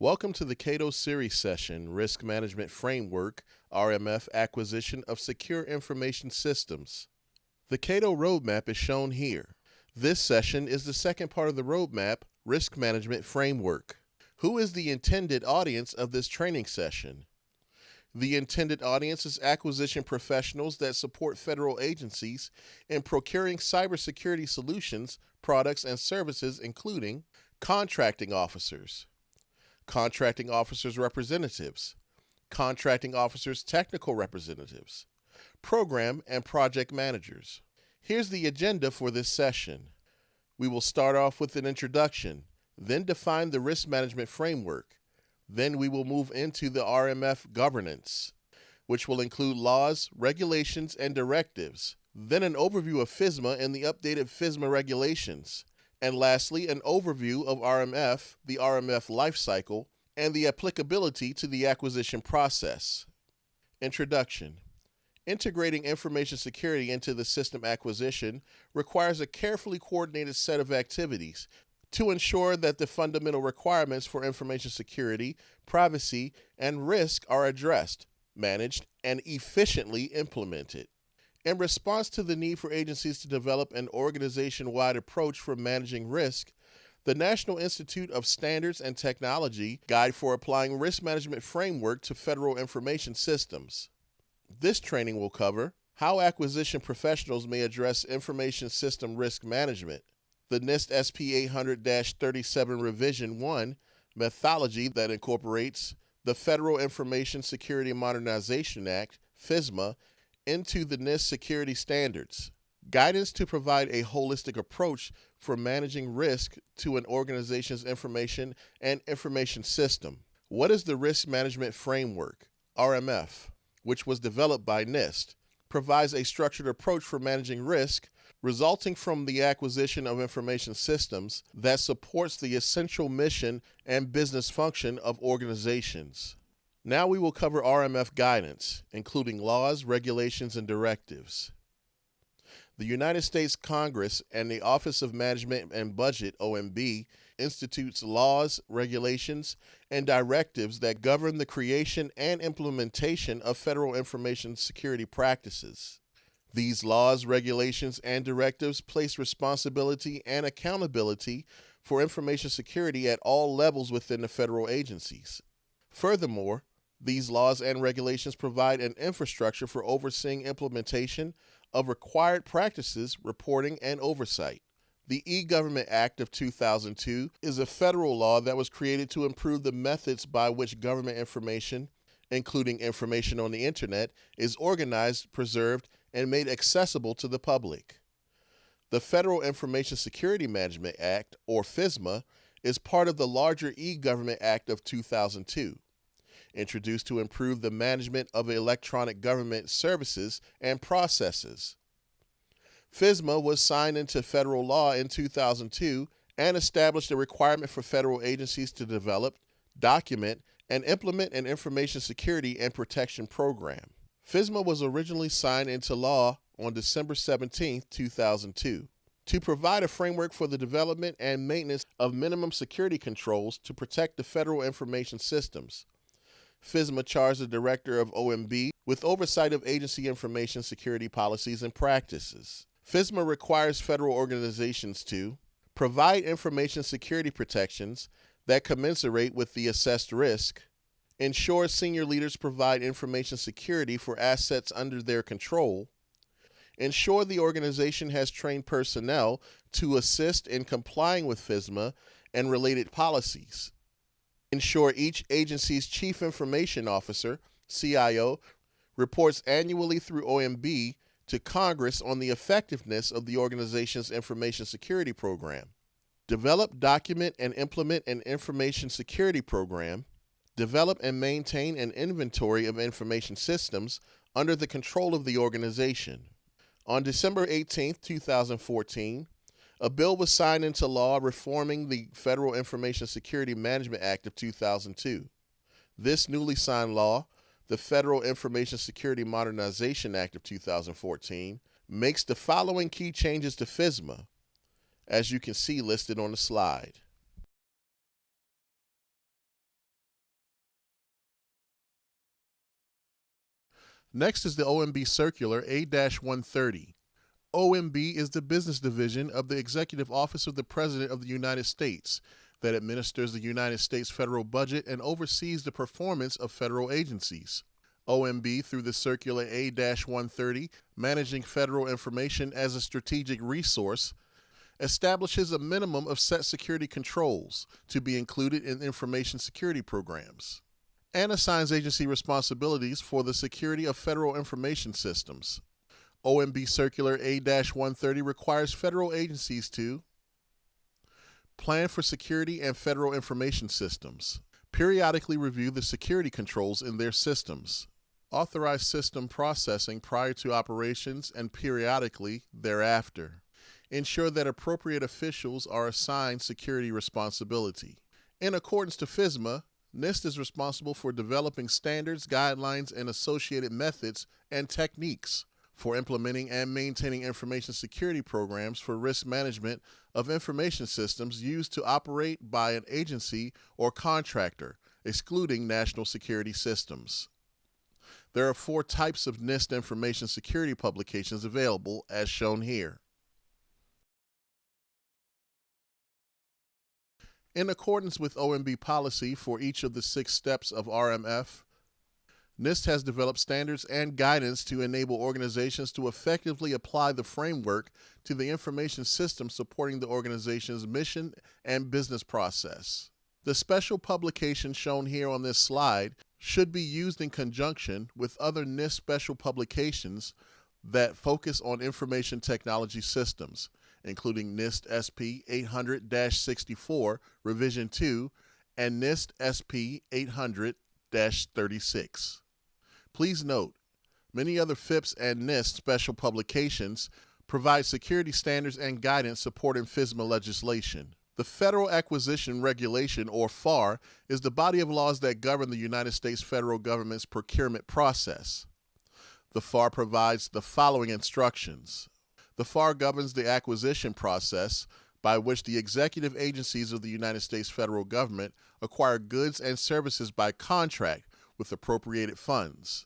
Welcome to the CATO series session, Risk Management Framework, RMF Acquisition of Secure Information Systems. The CATO roadmap is shown here. This session is the second part of the roadmap, Risk Management Framework. Who is the intended audience of this training session? The intended audience is acquisition professionals that support federal agencies in procuring cybersecurity solutions, products, and services, including contracting officers, contracting officers' representatives, contracting officers' technical representatives, program and project managers. Here's the agenda for this session. We will start off with an introduction, then define the risk management framework. Then we will move into the RMF governance, which will include laws, regulations, and directives. Then an overview of FISMA and the updated FISMA regulations. And lastly, an overview of RMF, the RMF lifecycle, and the applicability to the acquisition process. Introduction. Integrating information security into the system acquisition requires a carefully coordinated set of activities to ensure that the fundamental requirements for information security, privacy, and risk are addressed, managed, and efficiently implemented. In response to the need for agencies to develop an organization-wide approach for managing risk, the National Institute of Standards and Technology Guide for Applying Risk Management Framework to Federal Information Systems. This training will cover how acquisition professionals may address information system risk management, the NIST SP 800-37 Revision 1 methodology that incorporates the Federal Information Security Modernization Act, FISMA, into the NIST security standards, guidance to provide a holistic approach for managing risk to an organization's information and information system. What is the Risk Management Framework, RMF, which was developed by NIST, provides a structured approach for managing risk resulting from the acquisition of information systems that supports the essential mission and business function of organizations. Now we will cover RMF guidance, including laws, regulations, and directives. The United States Congress and the Office of Management and Budget, OMB, institutes laws, regulations, and directives that govern the creation and implementation of federal information security practices. These laws, regulations, and directives place responsibility and accountability for information security at all levels within the federal agencies. Furthermore, these laws and regulations provide an infrastructure for overseeing implementation of required practices, reporting, and oversight. The EGovernment Act of 2002 is a federal law that was created to improve the methods by which government information, including information on the internet, is organized, preserved, and made accessible to the public. The Federal Information Security Management Act, or FISMA, is part of the larger EGovernment Act of 2002. Introduced to improve the management of electronic government services and processes. FISMA was signed into federal law in 2002 and established a requirement for federal agencies to develop, document, and implement an information security and protection program. FISMA was originally signed into law on December 17, 2002, to provide a framework for the development and maintenance of minimum security controls to protect the federal information systems. FISMA charged the director of OMB with oversight of agency information security policies and practices. FISMA requires federal organizations to provide information security protections that commensurate with the assessed risk, ensure senior leaders provide information security for assets under their control, ensure the organization has trained personnel to assist in complying with FISMA and related policies, ensure each agency's Chief Information Officer, CIO, reports annually through OMB to Congress on the effectiveness of the organization's information security program, develop, document, and implement an information security program, develop and maintain an inventory of information systems under the control of the organization. On December 18, 2014, a bill was signed into law reforming the Federal Information Security Management Act of 2002. This newly signed law, the Federal Information Security Modernization Act of 2014, makes the following key changes to FISMA, as you can see listed on the slide. Next is the OMB Circular A130. OMB is the business division of the Executive Office of the President of the United States that administers the United States federal budget and oversees the performance of federal agencies. OMB, through the Circular A130, Managing Federal Information as a Strategic Resource, establishes a minimum of set security controls to be included in information security programs, and assigns agency responsibilities for the security of federal information systems. OMB Circular A130 requires federal agencies to plan for security and federal information systems, periodically review the security controls in their systems, authorize system processing prior to operations and periodically thereafter, ensure that appropriate officials are assigned security responsibility. In accordance to FSMA, NIST is responsible for developing standards, guidelines, and associated methods and techniques for implementing and maintaining information security programs for risk management of information systems used to operate by an agency or contractor, excluding national security systems. There are 4 types of NIST information security publications available, as shown here. In accordance with OMB policy for each of the 6 steps of RMF, NIST has developed standards and guidance to enable organizations to effectively apply the framework to the information system supporting the organization's mission and business process. The special publication shown here on this slide should be used in conjunction with other NIST special publications that focus on information technology systems, including NIST SP 800-64 Revision 2 and NIST SP 800-36. Please note, many other FIPS and NIST special publications provide security standards and guidance supporting FSMA legislation. The Federal Acquisition Regulation, or FAR, is the body of laws that govern the United States federal government's procurement process. The FAR provides the following instructions. The FAR governs the acquisition process by which the executive agencies of the United States federal government acquire goods and services by contract with appropriated funds.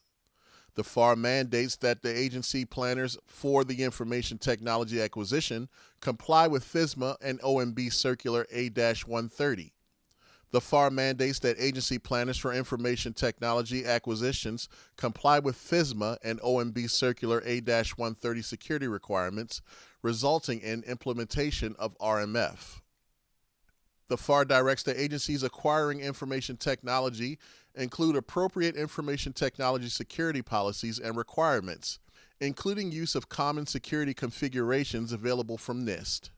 The FAR mandates that the agency planners for the information technology acquisition comply with FSMA and OMB Circular A130. The FAR mandates that agency planners for information technology acquisitions comply with FSMA and OMB Circular A130 security requirements, resulting in implementation of RMF. The FAR directs the agencies acquiring information technology include appropriate information technology security policies and requirements, including use of common security configurations available from NIST.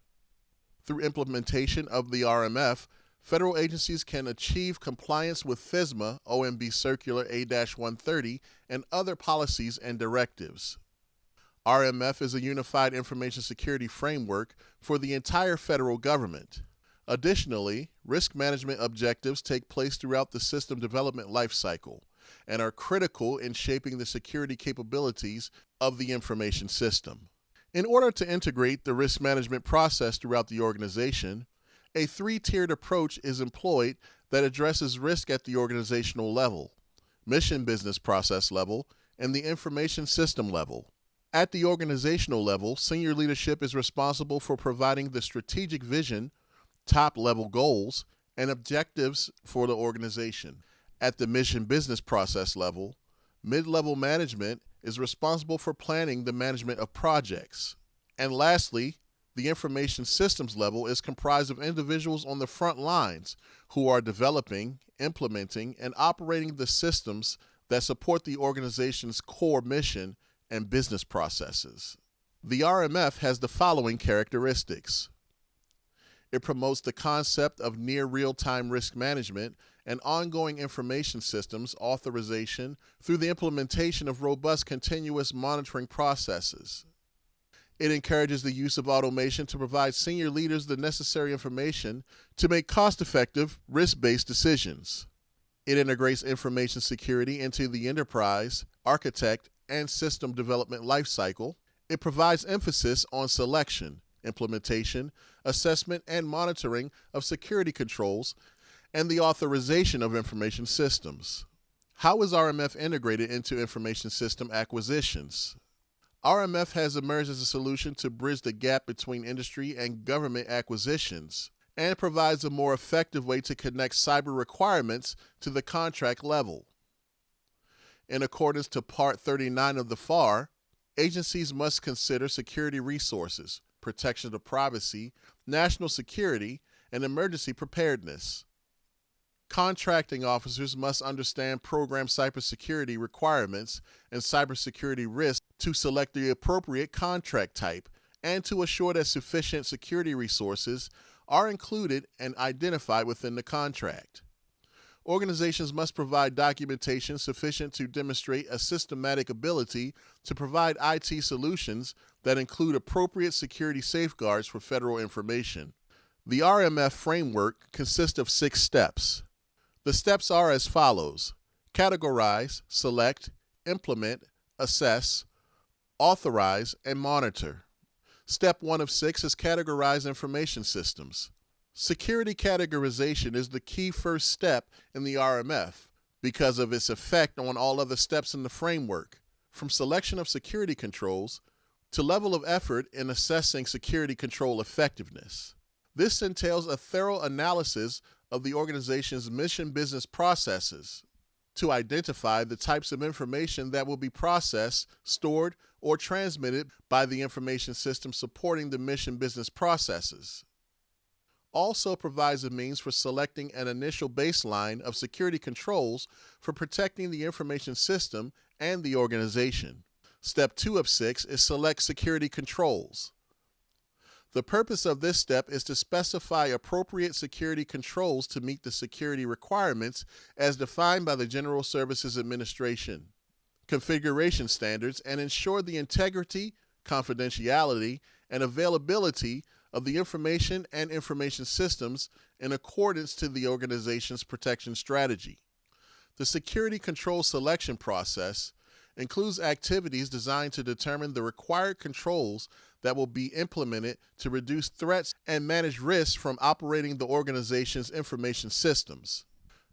Through implementation of the RMF, federal agencies can achieve compliance with FSMA, OMB Circular A130, and other policies and directives. RMF is a unified information security framework for the entire federal government. Additionally, risk management objectives take place throughout the system development lifecycle and are critical in shaping the security capabilities of the information system. In order to integrate the risk management process throughout the organization, a 3-tiered approach is employed that addresses risk at the organizational level, mission business process level, and the information system level. At the organizational level, senior leadership is responsible for providing the strategic vision, top-level goals, and objectives for the organization. At the mission business process level, mid-level management is responsible for planning the management of projects. And lastly, the information systems level is comprised of individuals on the front lines who are developing, implementing, and operating the systems that support the organization's core mission and business processes. The RMF has the following characteristics. It promotes the concept of near real-time risk management and ongoing information systems authorization through the implementation of robust continuous monitoring processes. It encourages the use of automation to provide senior leaders the necessary information to make cost-effective, risk-based decisions. It integrates information security into the enterprise, architect, and system development lifecycle. It provides emphasis on selection, implementation, assessment, and monitoring of security controls, and the authorization of information systems. How is RMF integrated into information system acquisitions? RMF has emerged as a solution to bridge the gap between industry and government acquisitions and provides a more effective way to connect cyber requirements to the contract level. In accordance to Part 39 of the FAR, agencies must consider security resources, protection of privacy, national security, and emergency preparedness. Contracting officers must understand program cybersecurity requirements and cybersecurity risks to select the appropriate contract type and to assure that sufficient security resources are included and identified within the contract. Organizations must provide documentation sufficient to demonstrate a systematic ability to provide IT solutions that include appropriate security safeguards for federal information. The RMF framework consists of 6 steps. The steps are as follows: categorize, select, implement, assess, authorize, and monitor. Step 1 of 6 is categorize information systems. Security categorization is the key first step in the RMF because of its effect on all other steps in the framework, from selection of security controls to level of effort in assessing security control effectiveness. This entails a thorough analysis of the organization's mission business processes to identify the types of information that will be processed, stored, or transmitted by the information system supporting the mission business processes. Also provides a means for selecting an initial baseline of security controls for protecting the information system and the organization. Step 2 of 6 is select security controls. The purpose of this step is to specify appropriate security controls to meet the security requirements as defined by the General Services Administration, configuration standards, and ensure the integrity, confidentiality, and availability of the information and information systems in accordance to the organization's protection strategy. The security control selection process includes activities designed to determine the required controls that will be implemented to reduce threats and manage risks from operating the organization's information systems.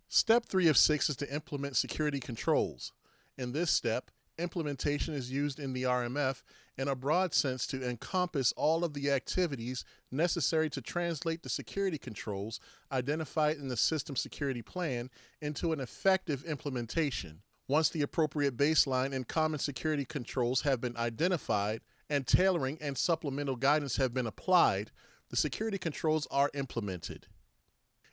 Step 3 of 6 is to implement security controls. In this step, implementation is used in the RMF in a broad sense to encompass all of the activities necessary to translate the security controls identified in the system security plan into an effective implementation. Once the appropriate baseline and common security controls have been identified and tailoring and supplemental guidance have been applied, the security controls are implemented.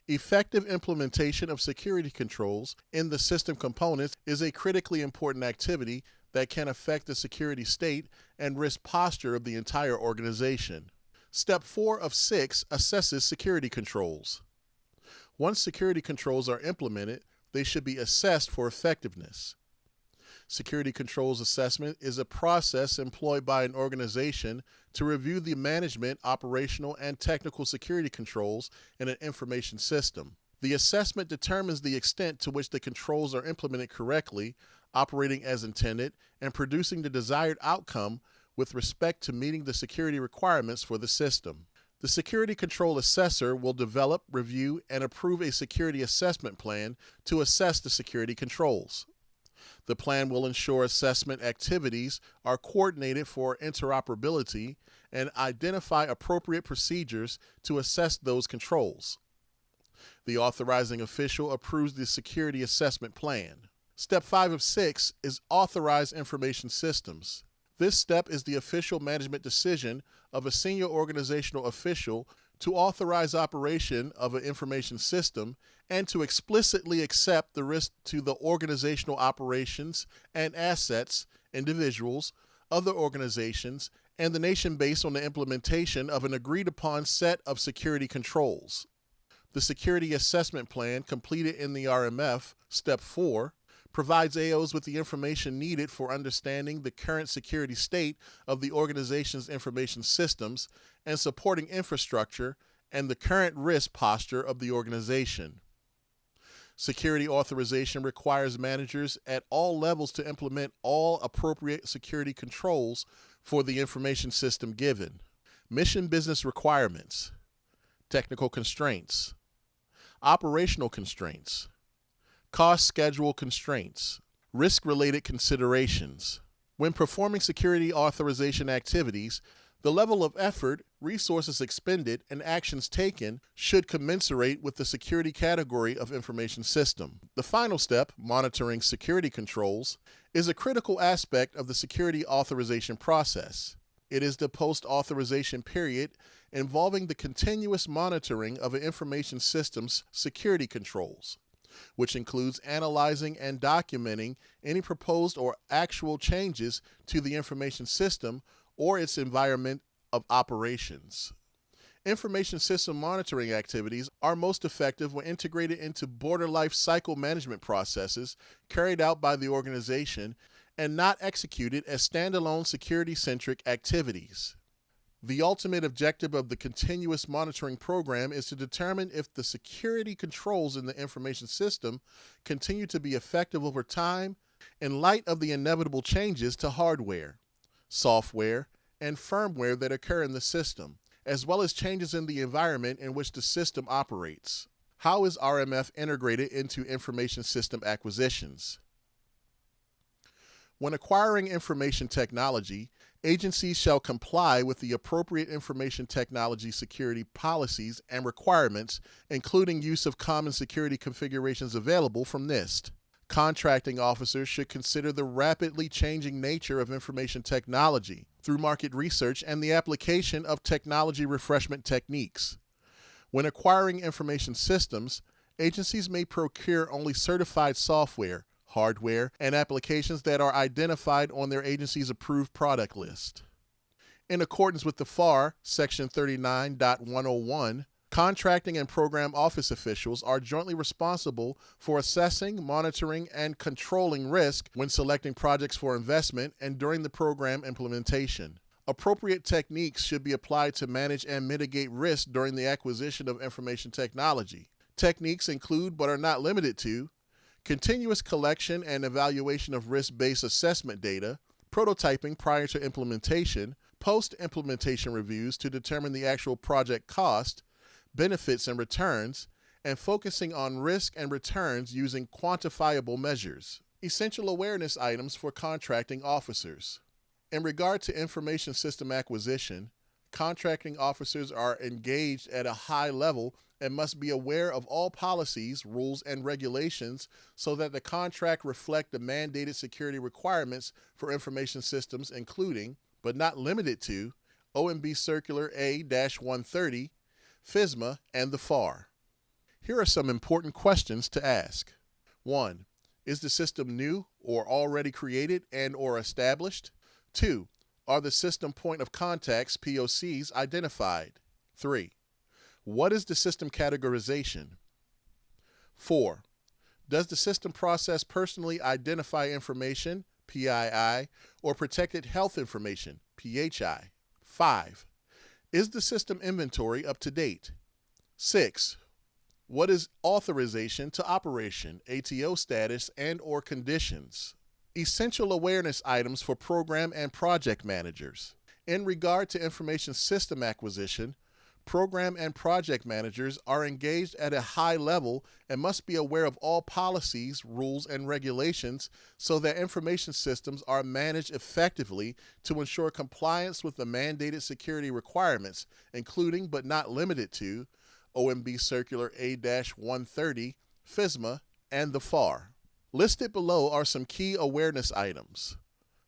Effective implementation of security controls in the system components is a critically important activity that can affect the security state and risk posture of the entire organization. Step 4 of 6 assesses security controls. Once security controls are implemented, they should be assessed for effectiveness. Security controls assessment is a process employed by an organization to review the management, operational, and technical security controls in an information system. The assessment determines the extent to which the controls are implemented correctly, operating as intended, and producing the desired outcome with respect to meeting the security requirements for the system. The Security Control Assessor will develop, review, and approve a security assessment plan to assess the security controls. The plan will ensure assessment activities are coordinated for interoperability and identify appropriate procedures to assess those controls. The authorizing official approves the security assessment plan. Step 5 of 6 is authorize information systems. This step is the official management decision of a senior organizational official to authorize operation of an information system and to explicitly accept the risk to the organizational operations and assets, individuals, other organizations, and the nation based on the implementation of an agreed upon set of security controls. The Security Assessment Plan completed in the RMF, Step 4, provides AOs with the information needed for understanding the current security state of the organization's information systems and supporting infrastructure and the current risk posture of the organization. Security authorization requires managers at all levels to implement all appropriate security controls for the information system given. Mission business requirements, technical constraints, operational constraints, Cost schedule constraints. Risk-related considerations. When performing security authorization activities, the level of effort, resources expended, and actions taken should commensurate with the security category of information system. The final step, monitoring security controls, is a critical aspect of the security authorization process. It is the post-authorization period involving the continuous monitoring of an information system's security controls, which includes analyzing and documenting any proposed or actual changes to the information system or its environment of operations. Information system monitoring activities are most effective when integrated into broader life cycle management processes carried out by the organization and not executed as standalone security-centric activities. The ultimate objective of the continuous monitoring program is to determine if the security controls in the information system continue to be effective over time in light of the inevitable changes to hardware, software, and firmware that occur in the system, as well as changes in the environment in which the system operates. How is RMF integrated into information system acquisitions? When acquiring information technology, agencies shall comply with the appropriate information technology security policies and requirements, including use of common security configurations available from NIST. Contracting officers should consider the rapidly changing nature of information technology through market research and the application of technology refreshment techniques. When acquiring information systems, agencies may procure only certified software, hardware, and applications that are identified on their agency's approved product list. In accordance with the FAR, Section 39.101, contracting and program office officials are jointly responsible for assessing, monitoring, and controlling risk when selecting projects for investment and during the program implementation. Appropriate techniques should be applied to manage and mitigate risk during the acquisition of information technology. Techniques include, but are not limited to, continuous collection and evaluation of risk-based assessment data, prototyping prior to implementation, post-implementation reviews to determine the actual project cost, benefits and returns, and focusing on risk and returns using quantifiable measures. Essential awareness items for contracting officers. In regard to information system acquisition, contracting officers are engaged at a high level and must be aware of all policies, rules, and regulations so that the contract reflect the mandated security requirements for information systems, including, but not limited to, OPM Circular A130, FSMA, and the FAR. Here are some important questions to ask. 1. Is the system new or already created and/or established? 2. Are the system point of contacts, POCs, identified? 3. What is the system categorization? 4. Does the system process personally identify information, PII, or protected health information, PHI? 5. Is the system inventory up to date? 6. What is authorization to operation, ATO status, and/or conditions? Essential awareness items for program and project managers. In regard to information system acquisition, program and project managers are engaged at a high level and must be aware of all policies, rules, and regulations so that information systems are managed effectively to ensure compliance with the mandated security requirements, including but not limited to OPM Circular A130, FSMA, and the FAR. Listed below are some key awareness items.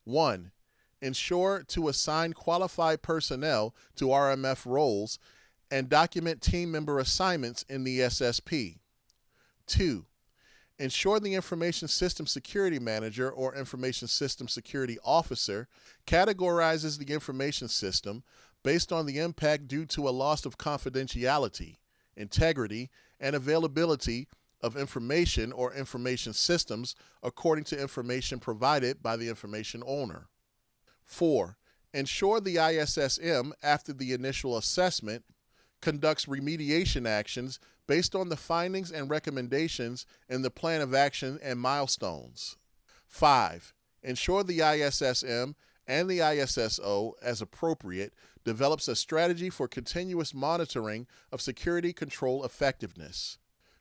1. Ensure to assign qualified personnel to RMF roles and document team member assignments in the SSP. 2. Ensure the Information System Security Manager or Information System Security Officer categorizes the information system based on the impact due to a loss of confidentiality, integrity, and availability of information or information systems according to information provided by the information owner. 4. Ensure the ISSM, after the initial assessment, conducts remediation actions based on the findings and recommendations in the plan of action and milestones. 5. Ensure the ISSM and the ISSO, as appropriate, develops a strategy for continuous monitoring of security control effectiveness.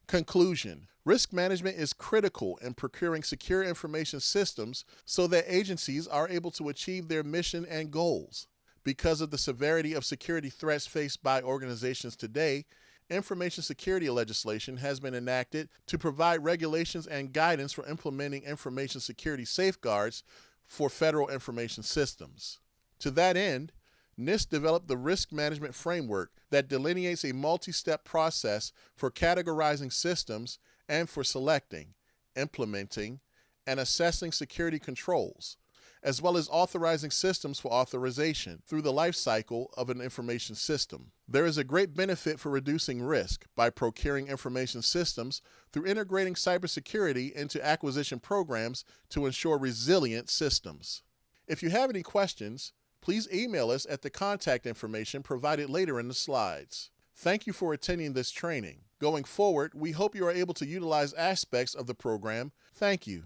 Conclusion: risk management is critical in procuring secure information systems so that agencies are able to achieve their mission and goals. Because of the severity of security threats faced by organizations today, information security legislation has been enacted to provide regulations and guidance for implementing information security safeguards for federal information systems. To that end, NIST developed the Risk Management Framework that delineates a multi-step process for categorizing systems and for selecting, implementing, and assessing security controls, as well as authorizing systems for authorization through the life cycle of an information system. There is a great benefit for reducing risk by procuring information systems through integrating cybersecurity into acquisition programs to ensure resilient systems. If you have any questions, please email us at the contact information provided later in the slides. Thank you for attending this training. Going forward, we hope you are able to utilize aspects of the program. Thank you.